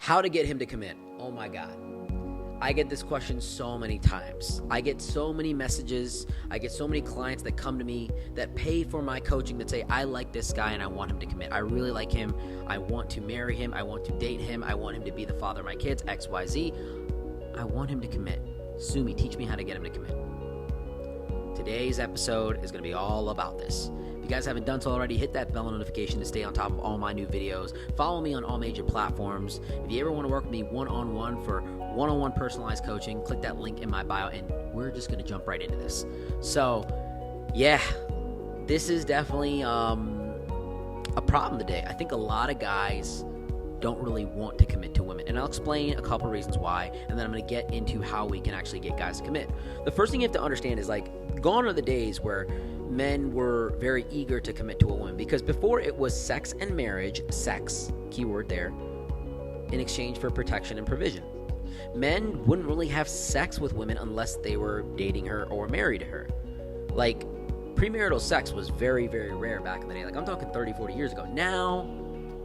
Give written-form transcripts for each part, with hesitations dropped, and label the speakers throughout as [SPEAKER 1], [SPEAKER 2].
[SPEAKER 1] How to get him to commit. Oh my God. I get this question so many times. I get so many messages. I get so many clients that come to me that pay for my coaching that say, I like this guy and I want him to commit. I really like him. I want to marry him. I want to date him. I want him to be the father of my kids, XYZ. I want him to commit. Sumi, teach me how to get him to commit. Today's episode is going to be all about this. If you guys haven't done so already, hit that bell notification to stay on top of all my new videos. Follow me on all major platforms. If you ever want to work with me one-on-one for one-on-one personalized coaching, click that link in my bio, and we're just going to jump right into this. So, yeah, this is definitely a problem today. I think a lot of guys don't really want to commit to women, and I'll explain a couple reasons why, and then I'm going to get into how we can actually get guys to commit. The first thing you have to understand is, gone are the days where men were very eager to commit to a woman, because before it was sex and marriage, sex, keyword there, in exchange for protection and provision. Men wouldn't really have sex with women unless they were dating her or married to her. Premarital sex was very, very rare back in the day. I'm talking 30, 40 years ago. Now,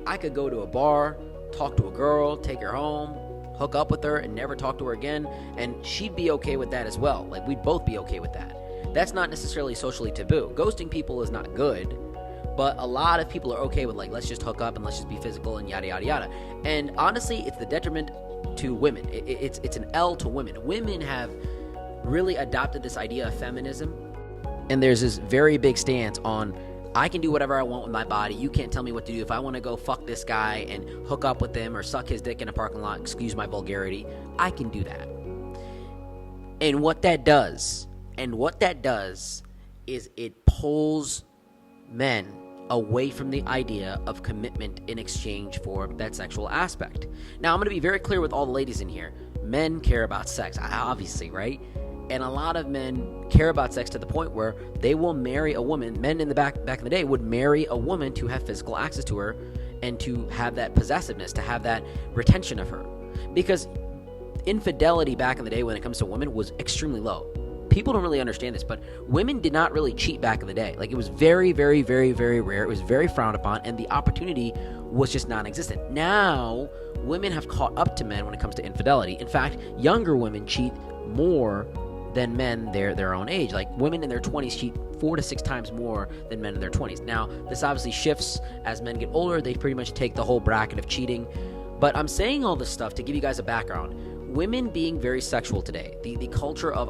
[SPEAKER 1] I could go to a bar, talk to a girl, take her home, hook up with her, and never talk to her again, and she'd be okay with that as well. We'd both be okay with that. That's not necessarily socially taboo. Ghosting people is not good, but a lot of people are okay with, let's just hook up and let's just be physical and yada, yada, yada. And honestly, it's the detriment to women. It's an L to women. Women have really adopted this idea of feminism, and there's this very big stance on, I can do whatever I want with my body. You can't tell me what to do. If I want to go fuck this guy and hook up with him or suck his dick in a parking lot, excuse my vulgarity, I can do that. And what that does is it pulls men away from the idea of commitment in exchange for that sexual aspect. Now, I'm going to be very clear with all the ladies in here. Men care about sex, obviously, right? And a lot of men care about sex to the point where they will marry a woman. Men in the back in the day would marry a woman to have physical access to her and to have that possessiveness, to have that retention of her. Because infidelity back in the day when it comes to women was extremely low. People don't really understand this, but women did not really cheat back in the day. It was very, very, very, very rare. It was very frowned upon, and the opportunity was just non-existent. Now, women have caught up to men when it comes to infidelity. In fact, younger women cheat more than men their own age. Women in their 20s cheat 4 to 6 times more than men in their 20s. Now, this obviously shifts as men get older. They pretty much take the whole bracket of cheating. But I'm saying all this stuff to give you guys a background. Women being very sexual today, the culture of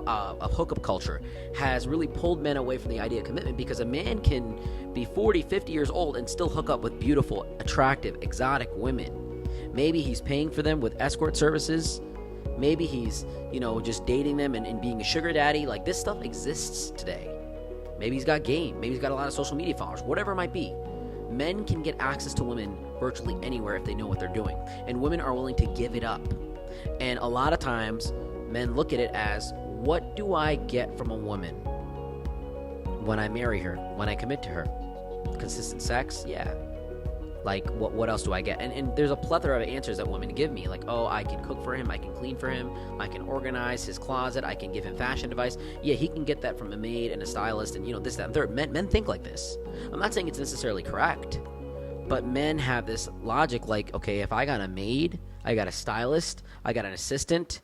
[SPEAKER 1] hookup culture has really pulled men away from the idea of commitment, because a man can be 40, 50 years old and still hook up with beautiful, attractive, exotic women. Maybe he's paying for them with escort services. Maybe he's, just dating them and being a sugar daddy. This stuff exists today. Maybe he's got game. Maybe he's got a lot of social media followers. Whatever it might be. Men can get access to women virtually anywhere if they know what they're doing. And women are willing to give it up. And a lot of times, men look at it as, what do I get from a woman when I marry her, when I commit to her? Consistent sex? Yeah. What else do I get? And there's a plethora of answers that women give me. I can cook for him, I can clean for him, I can organize his closet, I can give him fashion advice. Yeah, he can get that from a maid and a stylist and, this, that, and third. Men think like this. I'm not saying it's necessarily correct, but men have this logic okay, if I got a maid, I got a stylist, I got an assistant,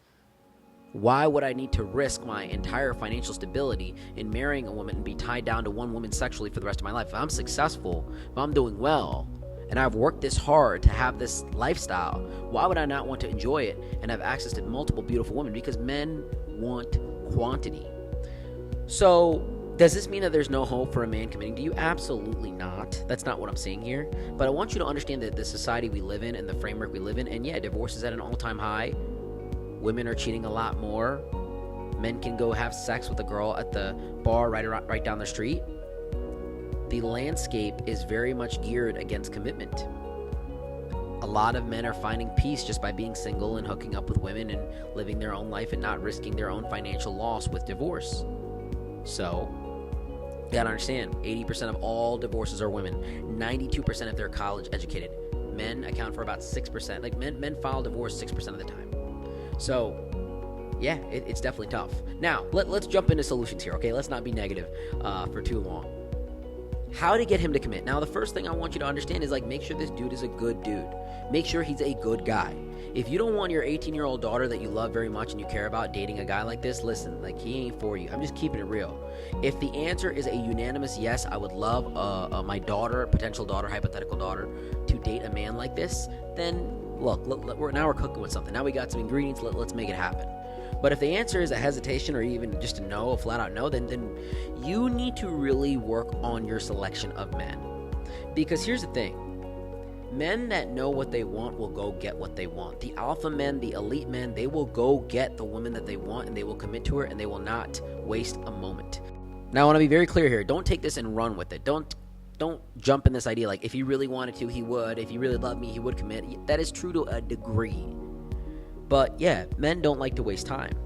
[SPEAKER 1] why would I need to risk my entire financial stability in marrying a woman and be tied down to one woman sexually for the rest of my life? If I'm successful, if I'm doing well, and I've worked this hard to have this lifestyle, why would I not want to enjoy it and have access to multiple beautiful women? Because men want quantity. So, does this mean that there's no hope for a man committing to you? Absolutely not. That's not what I'm saying here. But I want you to understand that the society we live in and the framework we live in, and yeah, divorce is at an all-time high. Women are cheating a lot more. Men can go have sex with a girl at the bar right down the street. The landscape is very much geared against commitment. A lot of men are finding peace just by being single and hooking up with women and living their own life and not risking their own financial loss with divorce. So, you gotta understand, 80% of all divorces are women. 92% if they're college educated. Men account for about 6%. Men file divorce 6% of the time. So, yeah, it's definitely tough. Now, let's jump into solutions here, okay? Let's not be negative for too long. How to get him to commit. Now, the first thing I want you to understand is make sure this dude is a good dude. Make sure he's a good guy. If you don't want your 18-year-old daughter that you love very much and you care about dating a guy like this, listen, like, he ain't for you. I'm just keeping it real. If the answer is a unanimous yes, I would love my daughter, potential daughter, hypothetical daughter, to date a man like this, then look, we're cooking with something. Now we got some ingredients, let's make it happen. But if the answer is a hesitation or even just a no, a flat out no, then you need to really work on your selection of men. Because here's the thing. Men that know what they want will go get what they want. The alpha men, the elite men, they will go get the woman that they want, and they will commit to her, and they will not waste a moment. Now, I want to be very clear here. Don't take this and run with it. Don't jump in this idea like, if he really wanted to, he would. If he really loved me, he would commit. That is true to a degree. But yeah, men don't like to waste time.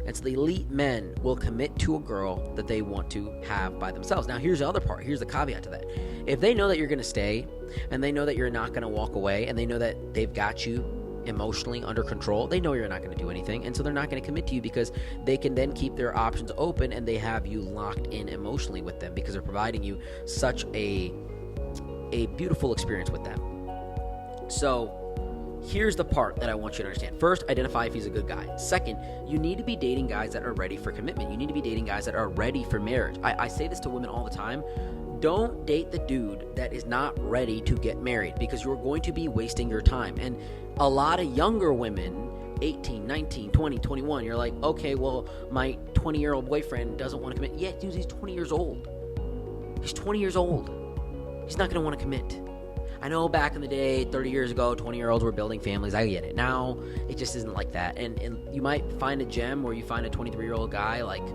[SPEAKER 1] And so the elite men will commit to a girl that they want to have by themselves. Now, here's the other part. Here's the caveat to that. If they know that you're going to stay, and they know that you're not going to walk away, and they know that they've got you emotionally under control, they know you're not going to do anything, and so they're not going to commit to you, because they can then keep their options open, and they have you locked in emotionally with them, because they're providing you such a beautiful experience with them. So here's the part that I want you to understand. First, identify if he's a good guy. Second, you need to be dating guys that are ready for commitment. You need to be dating guys that are ready for marriage. I say this to women all the time. Don't date the dude that is not ready to get married, because you're going to be wasting your time. And a lot of younger women, 18, 19, 20, 21, you're like, okay, well, my 20-year-old boyfriend doesn't want to commit. Yeah, dude, he's 20 years old. He's 20 years old. He's not going to want to commit. I know back in the day, 30 years ago, 20-year-olds were building families. I get it. Now, it just isn't like that. And you might find a gem where you find a 23-year-old guy like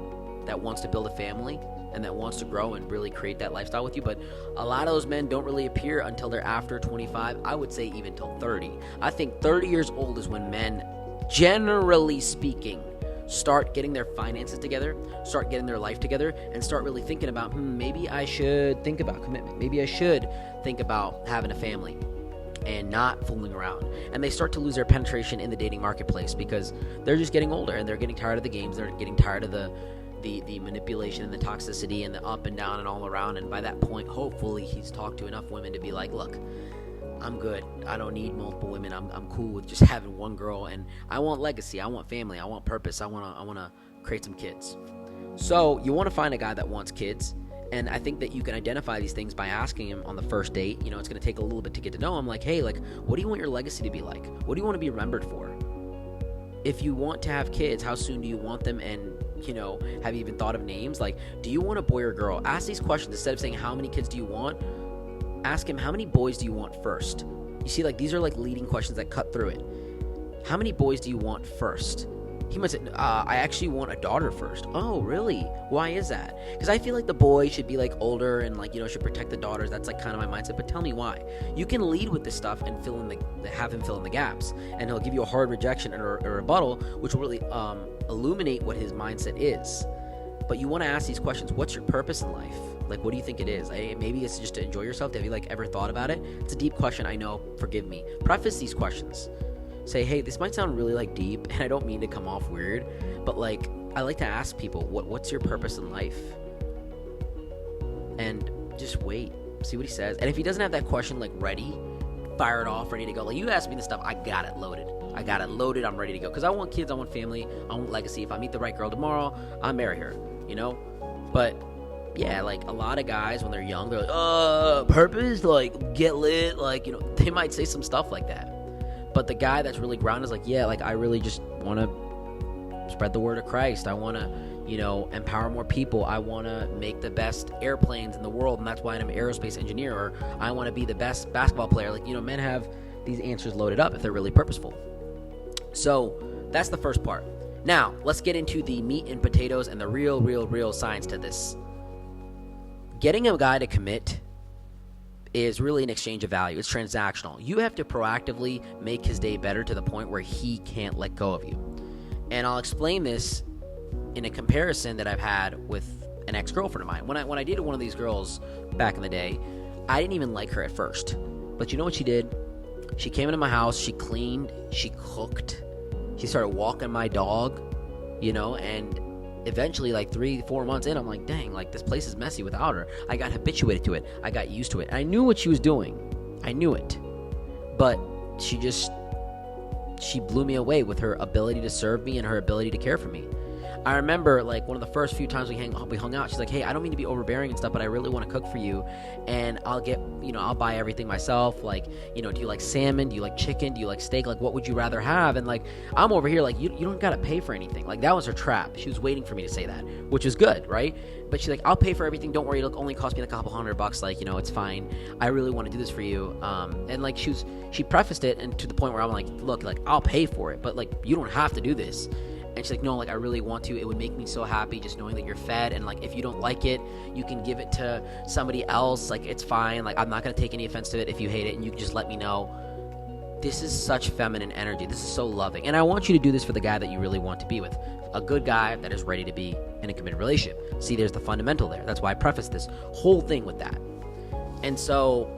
[SPEAKER 1] that wants to build a family and that wants to grow and really create that lifestyle with you. But a lot of those men don't really appear until they're after 25. I would say even till 30. I think 30 years old is when men, generally speaking, start getting their finances together, start getting their life together, and start really thinking about, maybe I should think about commitment. Maybe I should think about having a family and not fooling around. And they start to lose their penetration in the dating marketplace, because they're just getting older and they're getting tired of the games. They're getting tired of the manipulation and the toxicity and the up and down and all around. And by that point, hopefully he's talked to enough women to be like, look, I'm good. I don't need multiple women. I'm cool with just having one girl, and I want legacy. I want family. I want purpose. I want to create some kids. So you want to find a guy that wants kids, and I think that you can identify these things by asking him on the first date. You know, it's going to take a little bit to get to know him. Like, hey, like, what do you want your legacy to be like? What do you want to be remembered for? If you want to have kids, how soon do you want them? And, you know, have you even thought of names? Like, do you want a boy or girl? Ask these questions. Instead of saying, how many kids do you want? Ask him, how many boys do you want first? You see, like, these are like leading questions that cut through it. How many boys do you want first? He might say, I actually want a daughter first. Oh, really? Why is that? Because I feel like the boy should be like older and like, you know, should protect the daughters. That's like kind of my mindset. But tell me why. You can lead with this stuff and have him fill in the gaps, and he'll give you a hard rejection or a rebuttal, which will really illuminate what his mindset is. But you want to ask these questions. What's your purpose in life? Like, what do you think it is? Maybe it's just to enjoy yourself. Have you like ever thought about it? It's a deep question, I know. Forgive me. Preface these questions. Say, hey, this might sound really like deep, and I don't mean to come off weird, but like, I like to ask people, what's your purpose in life? And just wait, see what he says. And if he doesn't have that question like ready, fire it off, ready to go. Like, you asked me this stuff, I got it loaded. I'm ready to go. Because I want kids, I want family, I want legacy. If I meet the right girl tomorrow, I'll marry her, you know? But yeah, like, a lot of guys when they're young, they're like, purpose, like, get lit, like, you know, they might say some stuff like that. But the guy that's really grounded is like, yeah, like, I really just want to spread the word of Christ. I want to, you know, empower more people. I want to make the best airplanes in the world, and that's why I'm an aerospace engineer. Or I want to be the best basketball player. Like, you know, men have these answers loaded up if they're really purposeful. So that's the first part. Now, let's get into the meat and potatoes and the real science to this. Getting a guy to commit is really an exchange of value. It's transactional. You have to proactively make his day better to the point where he can't let go of you. And I'll explain this in a comparison that I've had with an ex-girlfriend of mine. When I dated one of these girls back in the day, I didn't even like her at first. But you know what she did? She came into my house, she cleaned, she cooked, she started walking my dog, you know, and eventually, like 3-4 months in, I'm like, dang, like, this place is messy without her. I got habituated to it. I got used to it. I knew what she was doing. I knew it. But she just she blew me away with her ability to serve me and her ability to care for me. I remember, like, one of the first few times we hung out, she's like, hey, I don't mean to be overbearing and stuff, but I really want to cook for you, and I'll buy everything myself. Like, do you like salmon? Do you like chicken? Do you like steak? Like, what would you rather have? And, like, I'm over here, like, you don't got to pay for anything. Like, that was her trap. She was waiting for me to say that, which is good, right? But she's like, I'll pay for everything. Don't worry. It'll only cost me like a couple $100. Like, it's fine. I really want to do this for you. And, like, she prefaced it, and to the point where I'm like, look, like, I'll pay for it, but, like, you don't have to do this. And she's like, no, like, I really want to. It would make me so happy just knowing that you're fed. And, like, if you don't like it, you can give it to somebody else. Like, it's fine. Like, I'm not going to take any offense to it if you hate it. And you can just let me know. This is such feminine energy. This is so loving. And I want you to do this for the guy that you really want to be with. A good guy that is ready to be in a committed relationship. See, there's the fundamental there. That's why I prefaced this whole thing with that. And so,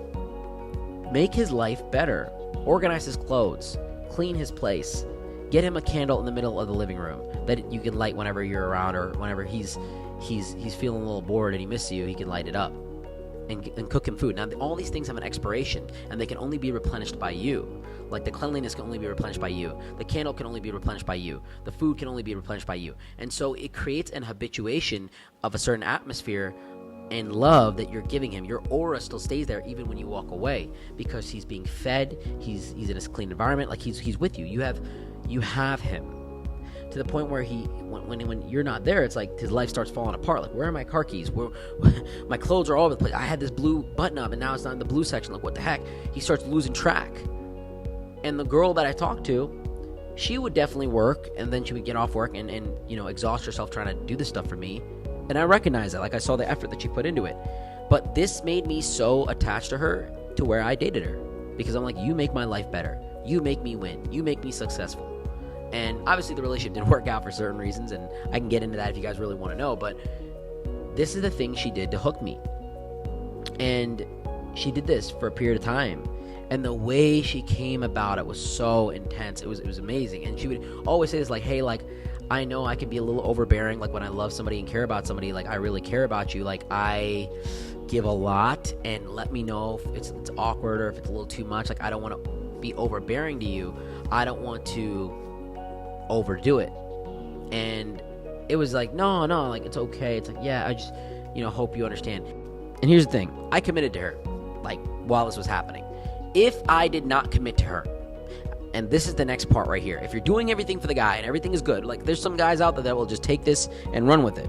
[SPEAKER 1] make his life better. Organize his clothes. Clean his place. Get him a candle in the middle of the living room that you can light whenever you're around, or whenever he's feeling a little bored and he misses you, he can light it up and cook him food. Now, all these things have an expiration, and they can only be replenished by you. Like, the cleanliness can only be replenished by you. The candle can only be replenished by you. The food can only be replenished by you. And so it creates an habituation of a certain atmosphere and love that you're giving him. Your aura still stays there even when you walk away, because he's being fed, he's in a clean environment, like he's with you. You have him to the point where when you're not there, it's like his life starts falling apart. Like, where are my car keys? Where my clothes are all over the place. I had this blue button up and now it's not in the blue section. Like, what the heck? He starts losing track. And the girl that I talked to, she would definitely work, and then she would get off work and exhaust herself trying to do this stuff for me. And I recognize that. Like, I saw the effort that she put into it. But this made me so attached to her to where I dated her, because I'm like, you make my life better. You make me win. You make me successful. And obviously the relationship didn't work out for certain reasons, and I can get into that if you guys really want to know, but this is the thing she did to hook me. And she did this for a period of time. And the way she came about it was so intense. It was amazing. And she would always say this, like, hey, like, I know I can be a little overbearing, like, when I love somebody and care about somebody, like, I really care about you, like, I give a lot, and let me know if it's awkward or if it's a little too much. Like, I don't want to be overbearing to you. I don't want to overdo it. And it was like, no, like, it's okay. It's like, yeah, I just hope you understand. And here's the thing, I committed to her, like, while this was happening. If I did not commit to her, and this is the next part right here, if you're doing everything for the guy and everything is good, like, there's some guys out there that will just take this and run with it.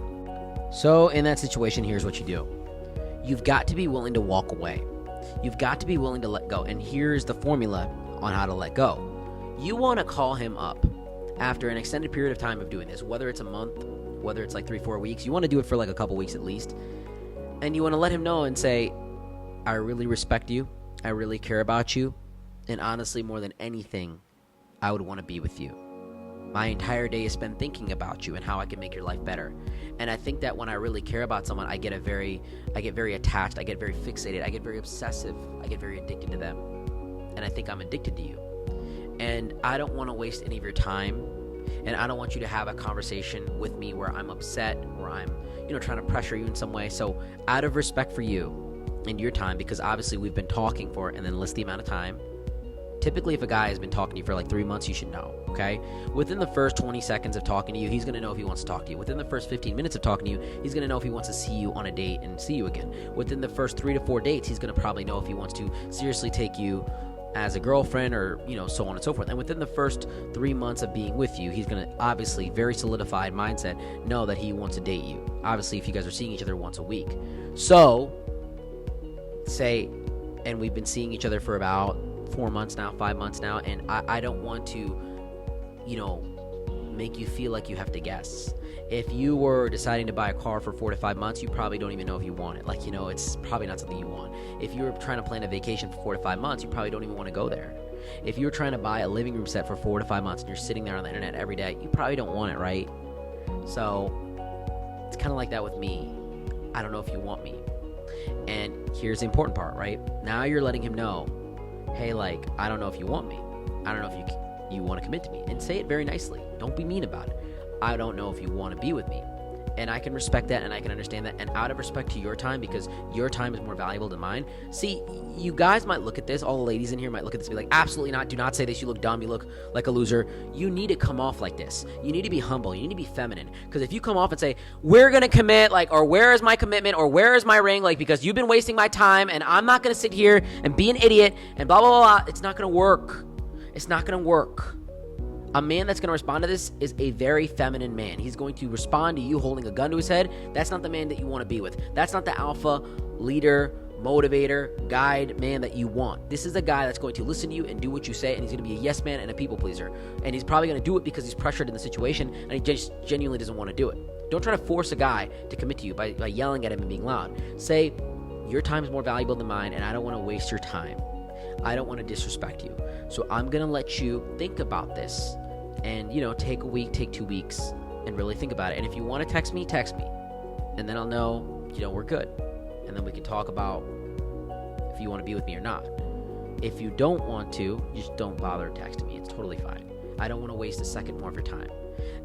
[SPEAKER 1] So in that situation, here's what you do. You've got to be willing to walk away. You've got to be willing to let go. And here's the formula on how to let go. You want to call him up after an extended period of time of doing this, whether it's a month, whether it's like 3-4 weeks. You want to do it for like a couple weeks at least. And you want to let him know and say, I really respect you. I really care about you. And honestly, more than anything, I would want to be with you. My entire day is spent thinking about you and how I can make your life better. And I think that when I really care about someone, I get very attached, I get very fixated, I get very obsessive, I get very addicted to them. And I think I'm addicted to you. And I don't want to waste any of your time. And I don't want you to have a conversation with me where I'm upset, or I'm, trying to pressure you in some way. So out of respect for you and your time, because obviously we've been talking for, and then list the amount of time. Typically, if a guy has been talking to you for like 3 months, you should know, okay? Within the first 20 seconds of talking to you, he's going to know if he wants to talk to you. Within the first 15 minutes of talking to you, he's going to know if he wants to see you on a date and see you again. Within the first 3 to 4 dates, he's going to probably know if he wants to seriously take you as a girlfriend, or, so on and so forth. And within the first 3 months of being with you, he's going to obviously, very solidified mindset, know that he wants to date you. Obviously, if you guys are seeing each other once a week. So, say, and we've been seeing each other for about 4 months now, 5 months now, and I don't want to, make you feel like you have to guess. If you were deciding to buy a car for 4 to 5 months, you probably don't even know if you want it. Like, it's probably not something you want. If you were trying to plan a vacation for 4 to 5 months, you probably don't even want to go there. If you were trying to buy a living room set for 4 to 5 months and you're sitting there on the internet every day, you probably don't want it, right? So it's kind of like that with me. I don't know if you want me. And here's the important part, right? Now you're letting him know, hey, like, I don't know if you want me. I don't know if you want to commit to me. And say it very nicely. Don't be mean about it. I don't know if you want to be with me. And I can respect that, and I can understand that. And out of respect to your time, because your time is more valuable than mine. See, you guys might look at this, all the ladies in here might look at this and be like, absolutely not, do not say this, you look dumb, you look like a loser. You need to come off like this. You need to be humble, you need to be feminine. Because if you come off and say, we're going to commit, like, or where is my commitment, or where is my ring, like, because you've been wasting my time, and I'm not going to sit here and be an idiot, and blah, blah, blah, blah, it's not going to work. It's not going to work. A man that's going to respond to this is a very feminine man. He's going to respond to you holding a gun to his head. That's not the man that you want to be with. That's not the alpha, leader, motivator, guide man that you want. This is a guy that's going to listen to you and do what you say, and he's going to be a yes man and a people pleaser. And he's probably going to do it because he's pressured in the situation, and he just genuinely doesn't want to do it. Don't try to force a guy to commit to you by yelling at him and being loud. Say, your time is more valuable than mine, and I don't want to waste your time. I don't want to disrespect you. So I'm going to let you think about this. And, take a week, take 2 weeks, and really think about it. And if you want to text me. And then I'll know, we're good. And then we can talk about if you want to be with me or not. If you don't want to, just don't bother texting me. It's totally fine. I don't want to waste a second more of your time.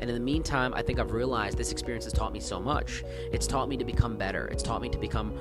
[SPEAKER 1] And in the meantime, I think I've realized this experience has taught me so much. It's taught me to become better. It's taught me to become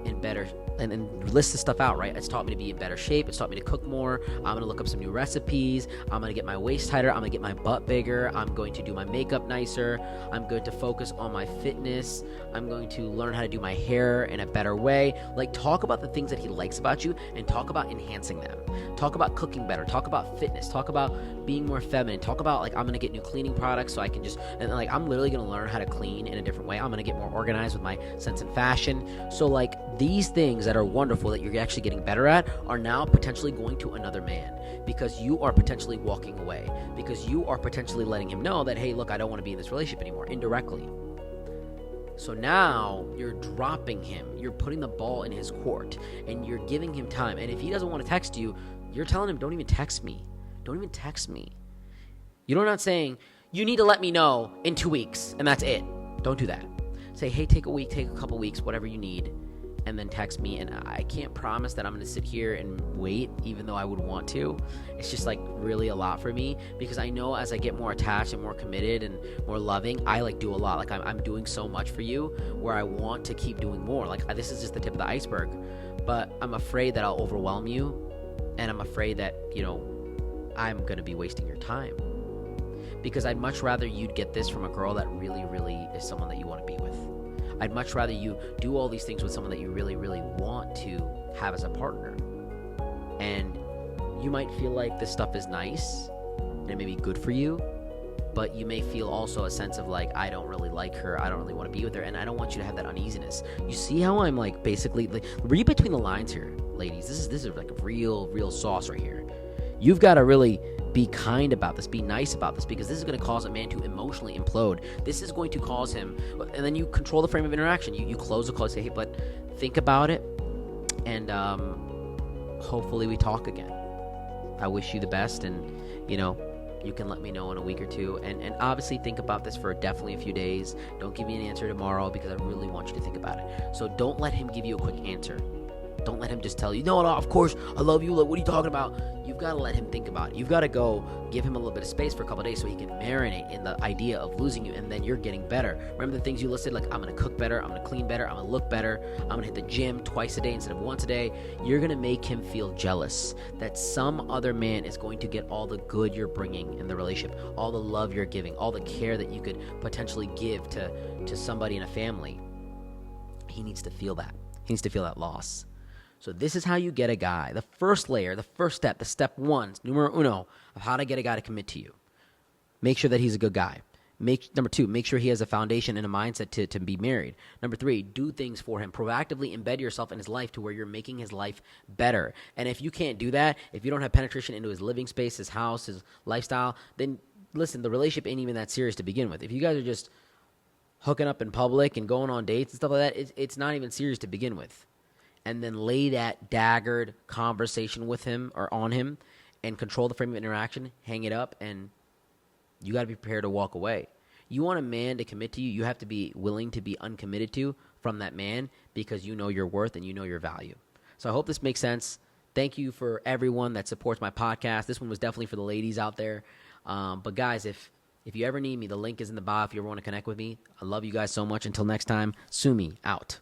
[SPEAKER 1] in better, and list this stuff out, right? It's taught me to be in better shape. It's taught me to cook more. I'm going to look up some new recipes. I'm going to get my waist tighter. I'm going to get my butt bigger. I'm going to do my makeup nicer. I'm going to focus on my fitness. I'm going to learn how to do my hair in a better way. Like, talk about the things that he likes about you and talk about enhancing them. Talk about cooking better. Talk about fitness. Talk about being more feminine. Talk about, like, I'm going to get new cleaning products so I can I'm literally going to learn how to clean in a different way. I'm going to get more organized with my sense in fashion. So, like, these things that are wonderful that you're actually getting better at are now potentially going to another man, because you are potentially walking away, because you are potentially letting him know that, hey, look, I don't want to be in this relationship anymore, indirectly. So now you're dropping him. You're putting the ball in his court, and you're giving him time. And if he doesn't want to text you, you're telling him, don't even text me. Don't even text me. You're not saying, you need to let me know in 2 weeks, and that's it. Don't do that. Say, hey, take a week, take a couple weeks, whatever you need, and then text me. And I can't promise that I'm going to sit here and wait, even though I would want to. It's just, like, really a lot for me, because I know as I get more attached and more committed and more loving, I, like, do a lot. Like, I'm doing so much for you where I want to keep doing more. Like, this is just the tip of the iceberg, but I'm afraid that I'll overwhelm you, and I'm afraid that, I'm going to be wasting your time, because I'd much rather you'd get this from a girl that really, really is someone that you want to be with. I'd much rather you do all these things with someone that you really, really want to have as a partner. And you might feel like this stuff is nice and it may be good for you, but you may feel also a sense of, like, I don't really like her, I don't really want to be with her, and I don't want you to have that uneasiness. You see how I'm, like, basically, like, read between the lines here, ladies. This is like a real sauce right here. You've got to really be kind about this, be nice about this, because this is going to cause a man to emotionally implode. This is going to cause him, and then you control the frame of interaction. You close the call, say, hey, but think about it, and hopefully we talk again. I wish you the best, and, you can let me know in a week or two, and obviously think about this for definitely a few days. Don't give me an answer tomorrow, because I really want you to think about it. So don't let him give you a quick answer. Don't let him just tell you, no, of course, I love you, what are you talking about? You've got to let him think about it. You've got to go give him a little bit of space for a couple of days so he can marinate in the idea of losing you, and then you're getting better. Remember the things you listed, like, I'm going to cook better, I'm going to clean better, I'm going to look better, I'm going to hit the gym twice a day instead of once a day. You're going to make him feel jealous that some other man is going to get all the good you're bringing in the relationship, all the love you're giving, all the care that you could potentially give to somebody in a family. He needs to feel that. He needs to feel that loss. So this is how you get a guy. The first layer, the first step, the step one, numero uno, of how to get a guy to commit to you. Make sure that he's a good guy. Number two, make sure he has a foundation and a mindset to be married. Number three, do things for him. Proactively embed yourself in his life to where you're making his life better. And if you can't do that, if you don't have penetration into his living space, his house, his lifestyle, then listen, the relationship ain't even that serious to begin with. If you guys are just hooking up in public and going on dates and stuff like that, it's not even serious to begin with. And then lay that daggered conversation with him or on him and control the frame of interaction, hang it up, and you got to be prepared to walk away. You want a man to commit to you, you have to be willing to be uncommitted to from that man, because you know your worth and you know your value. So I hope this makes sense. Thank you for everyone that supports my podcast. This one was definitely for the ladies out there. But guys, if If you ever need me, the link is in the bio if you ever want to connect with me. I love you guys so much. Until next time, Sumi out.